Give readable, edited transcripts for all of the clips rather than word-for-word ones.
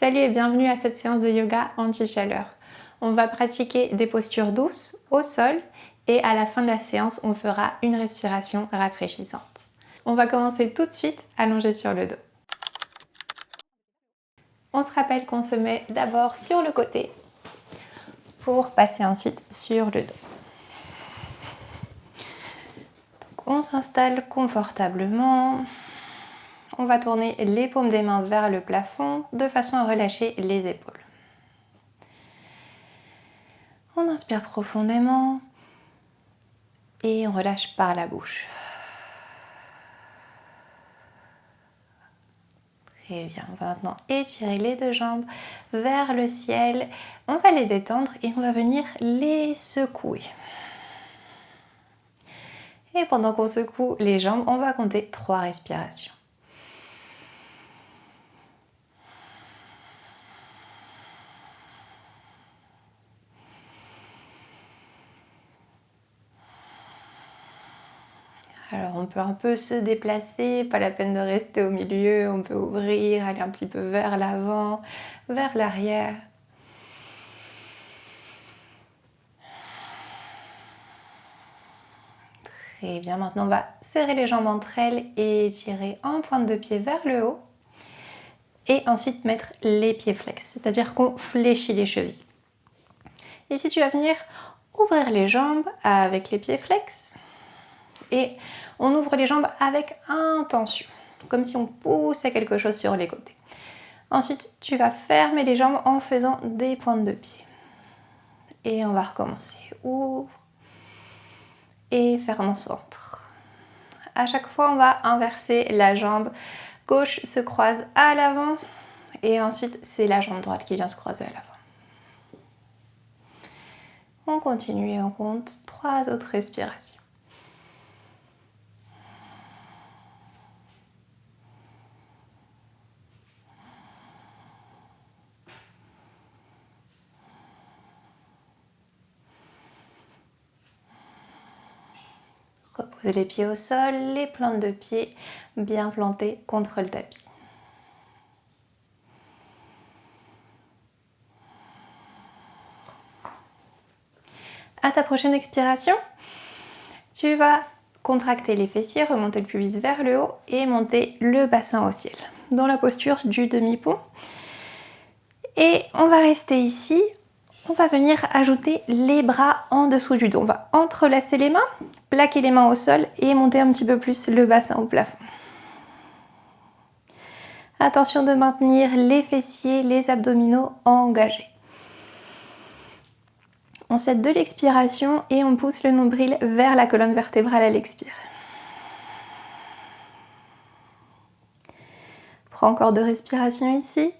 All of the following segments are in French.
Salut et bienvenue à cette séance de yoga anti-chaleur. On va pratiquer des postures douces au sol et à la fin de la séance, on fera une respiration rafraîchissante. On va commencer tout de suite allongé sur le dos. On se rappelle qu'on se met d'abord sur le côté pour passer ensuite sur le dos. Donc on s'installe confortablement. On va tourner les paumes des mains vers le plafond de façon à relâcher les épaules. On inspire profondément et on relâche par la bouche. Très bien, on va maintenant étirer les deux jambes vers le ciel. On va les détendre et on va venir les secouer. Et pendant qu'on secoue les jambes, on va compter 3 respirations. Alors on peut un peu se déplacer, pas la peine de rester au milieu, on peut ouvrir, aller un petit peu vers l'avant, vers l'arrière. Très bien, maintenant on va serrer les jambes entre elles et étirer en pointe de pied vers le haut. Et ensuite mettre les pieds flex, c'est-à-dire qu'on fléchit les chevilles. Ici tu vas venir ouvrir les jambes avec les pieds flex. Et on ouvre les jambes avec intention, comme si on poussait quelque chose sur les côtés. Ensuite, tu vas fermer les jambes en faisant des pointes de pied. Et on va recommencer. Ouvre et ferme en centre. À chaque fois, on va inverser la jambe gauche se croise à l'avant et ensuite, c'est la jambe droite qui vient se croiser à l'avant. On continue et on compte 3 autres respirations. Reposez les pieds au sol, les plantes de pied bien plantées contre le tapis. À ta prochaine expiration, tu vas contracter les fessiers, remonter le pubis vers le haut et monter le bassin au ciel, dans la posture du demi-pont. Et on va rester ici. On va venir ajouter les bras en dessous du dos. On va entrelacer les mains, plaquer les mains au sol et monter un petit peu plus le bassin au plafond. Attention de maintenir les fessiers, les abdominaux engagés. On cède de l'expiration et on pousse le nombril vers la colonne vertébrale à l'expire. Prends encore 2 respirations ici.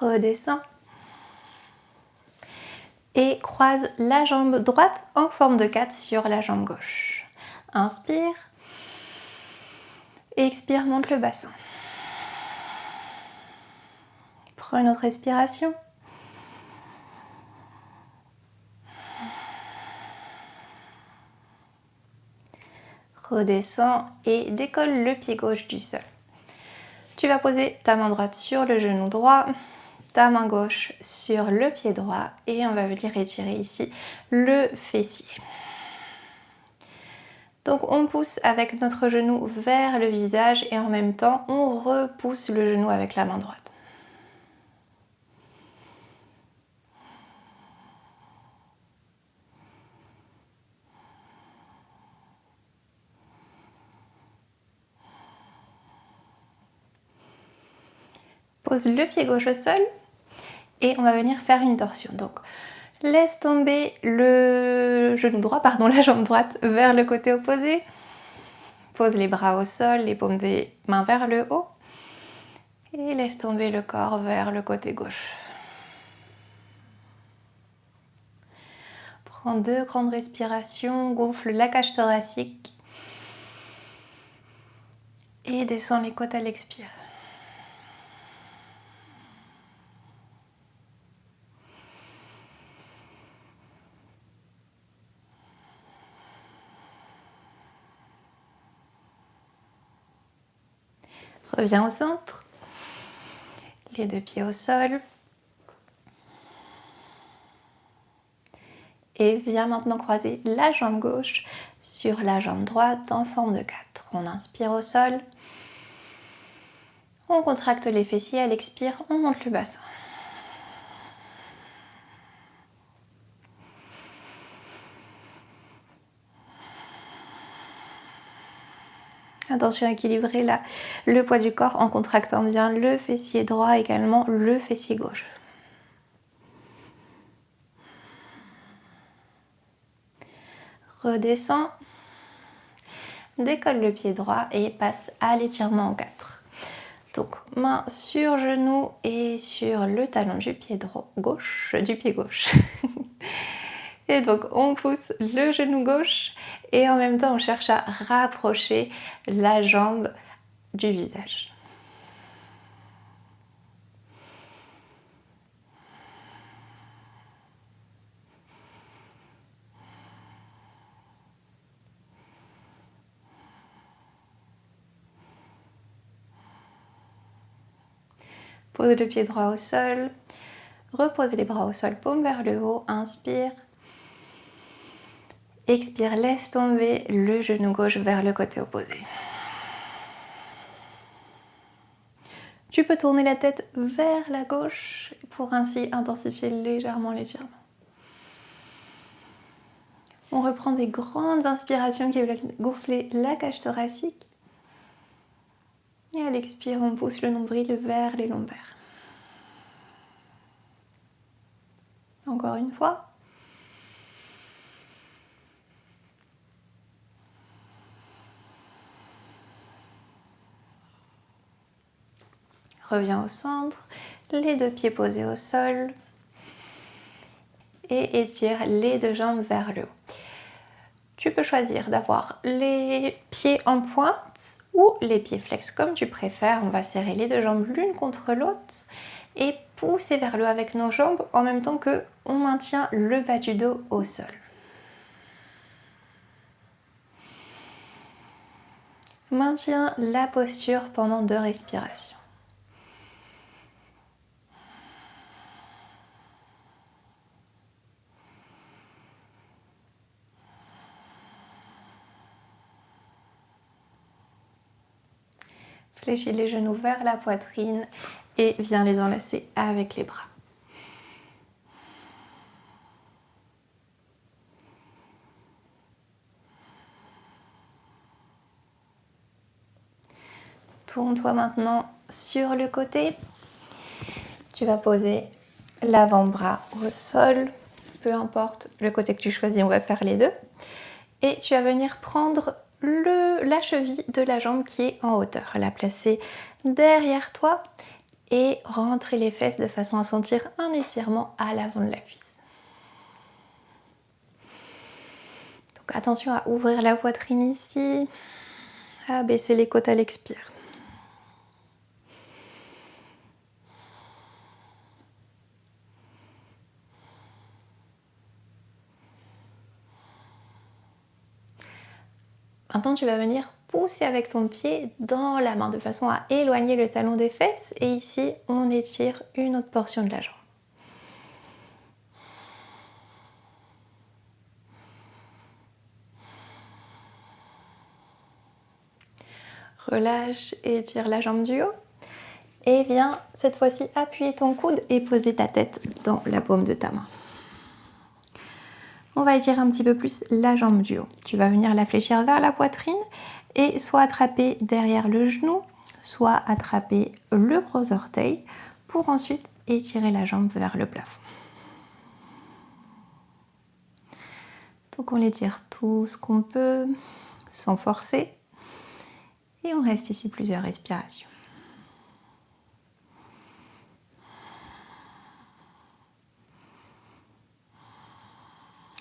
Redescends. Et croise la jambe droite en forme de 4 sur la jambe gauche. Inspire. Expire, monte le bassin. Prends une autre respiration. Redescends et décolle le pied gauche du sol. Tu vas poser ta main droite sur le genou droit, ta main gauche sur le pied droit et on va venir étirer ici le fessier. Donc on pousse avec notre genou vers le visage et en même temps on repousse le genou avec la main droite. Pose le pied gauche au sol et on va venir faire une torsion. Donc laisse tomber le genou droit, la jambe droite vers le côté opposé. Pose les bras au sol, les paumes des mains vers le haut. Et laisse tomber le corps vers le côté gauche. Prends 2 grandes respirations, gonfle la cage thoracique. Et descends les côtes à l'expire. Reviens au centre. Les deux pieds au sol. Et viens maintenant croiser la jambe gauche sur la jambe droite en forme de 4. On inspire au sol. On contracte les fessiers. À l'expire, on monte le bassin. Attention à équilibrer le poids du corps en contractant bien le fessier droit, également le fessier gauche. Redescends. Décolle le pied droit et passe à l'étirement en 4. Donc main sur genou et sur le talon du pied gauche. Et donc on pousse le genou gauche et en même temps on cherche à rapprocher la jambe du visage. Pose le pied droit au sol. Repose les bras au sol, paume vers le haut. Inspire. Expire, laisse tomber le genou gauche vers le côté opposé. Tu peux tourner la tête vers la gauche pour ainsi intensifier légèrement l'étirement. On reprend des grandes inspirations qui veulent gonfler la cage thoracique. Et à l'expire, on pousse le nombril vers les lombaires. Encore une fois. Reviens au centre, les deux pieds posés au sol. Et étire les deux jambes vers le haut. Tu peux choisir d'avoir les pieds en pointe ou les pieds flex comme tu préfères. On va serrer les deux jambes l'une contre l'autre et pousser vers le haut avec nos jambes en même temps que on maintient le bas du dos au sol. Maintiens la posture pendant 2 respirations. Fléchis les genoux vers la poitrine et viens les enlacer avec les bras. Tourne-toi maintenant sur le côté. Tu vas poser l'avant-bras au sol. Peu importe le côté que tu choisis, on va faire les deux. Et tu vas venir prendre la cheville de la jambe qui est en hauteur. La placer derrière toi et rentrer les fesses de façon à sentir un étirement à l'avant de la cuisse. Donc attention à ouvrir la poitrine ici, à baisser les côtes à l'expire. Maintenant, tu vas venir pousser avec ton pied dans la main de façon à éloigner le talon des fesses. Et ici, on étire une autre portion de la jambe. Relâche et étire la jambe du haut. Et viens cette fois-ci appuyer ton coude et poser ta tête dans la paume de ta main. On va étirer un petit peu plus la jambe du haut. Tu vas venir la fléchir vers la poitrine et soit attraper derrière le genou, soit attraper le gros orteil pour ensuite étirer la jambe vers le plafond. Donc on l'étire tout ce qu'on peut sans forcer et on reste ici plusieurs respirations.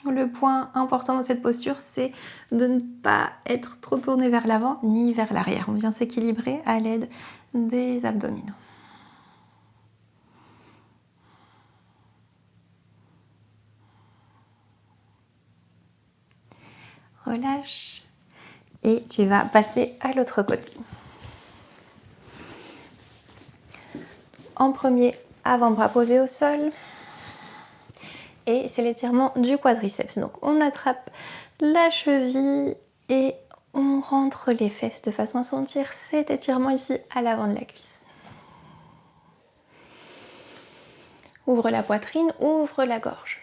Le point important dans cette posture, c'est de ne pas être trop tourné vers l'avant ni vers l'arrière. On vient s'équilibrer à l'aide des abdominaux. Relâche et tu vas passer à l'autre côté. en premier, avant-bras posé au sol. Et c'est l'étirement du quadriceps. Donc on attrape la cheville et on rentre les fesses de façon à sentir cet étirement ici à l'avant de la cuisse. Ouvre la poitrine, ouvre la gorge.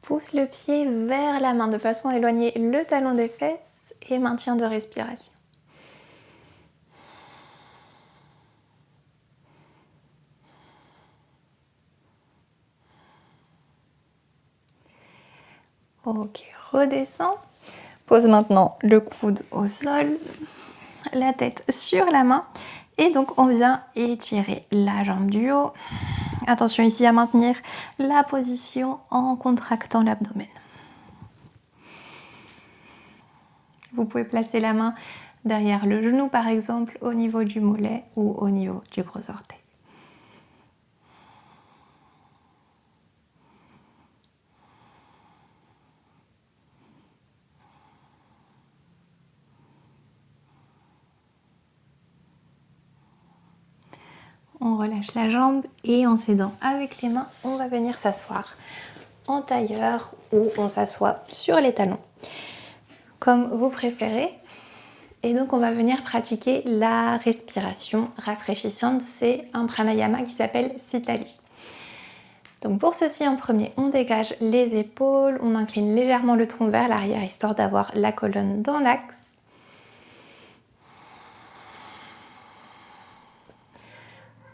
Pousse le pied vers la main de façon à éloigner le talon des fesses et maintien de respiration. Ok, redescends. Pose maintenant le coude au sol, la tête sur la main. Et donc on vient étirer la jambe du haut. Attention ici à maintenir la position en contractant l'abdomen. Vous pouvez placer la main derrière le genou par exemple, au niveau du mollet ou au niveau du gros orteil. On relâche la jambe et en s'aidant avec les mains, on va venir s'asseoir en tailleur ou on s'assoit sur les talons, comme vous préférez. Et donc on va venir pratiquer la respiration rafraîchissante. C'est un pranayama qui s'appelle Sitali. Donc pour ceci, en premier, on dégage les épaules, on incline légèrement le tronc vers l'arrière, histoire d'avoir la colonne dans l'axe.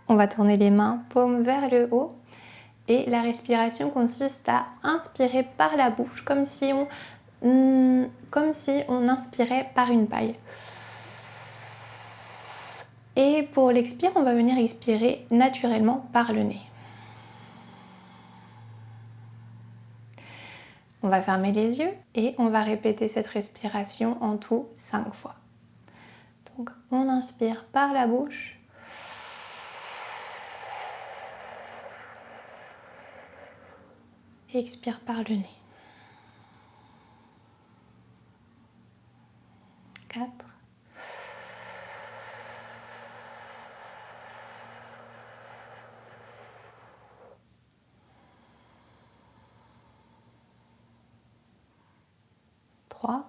On va tourner les mains, paumes vers le haut. Et la respiration consiste à inspirer par la bouche, comme si on inspirait par une paille. Et pour l'expire, on va venir expirer naturellement par le nez. On va fermer les yeux et on va répéter cette respiration en tout 5 fois. Donc on inspire par la bouche. Et expire par le nez. 4. 3.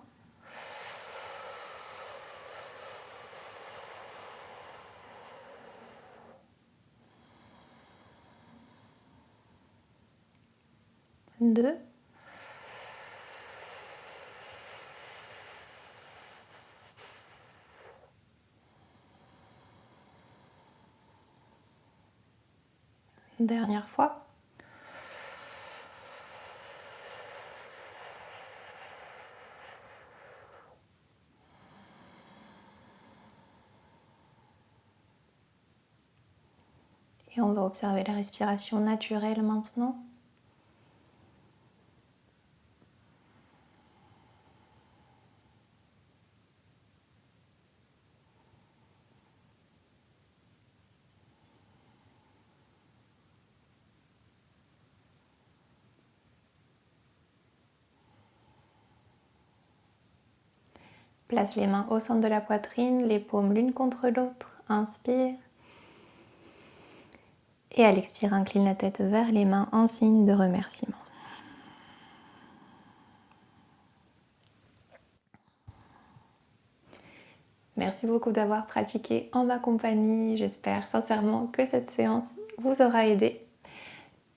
2. 1. Dernière fois. Et on va observer la respiration naturelle maintenant. Place les mains au centre de la poitrine, les paumes l'une contre l'autre. Inspire. Et à l'expire, incline la tête vers les mains en signe de remerciement. Merci beaucoup d'avoir pratiqué en ma compagnie. J'espère sincèrement que cette séance vous aura aidé.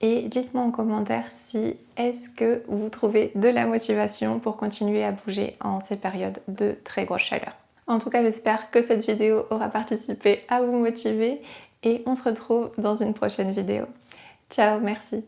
Et dites-moi en commentaire si est-ce que vous trouvez de la motivation pour continuer à bouger en ces périodes de très grosse chaleur. En tout cas, j'espère que cette vidéo aura participé à vous motiver et on se retrouve dans une prochaine vidéo. Ciao, merci.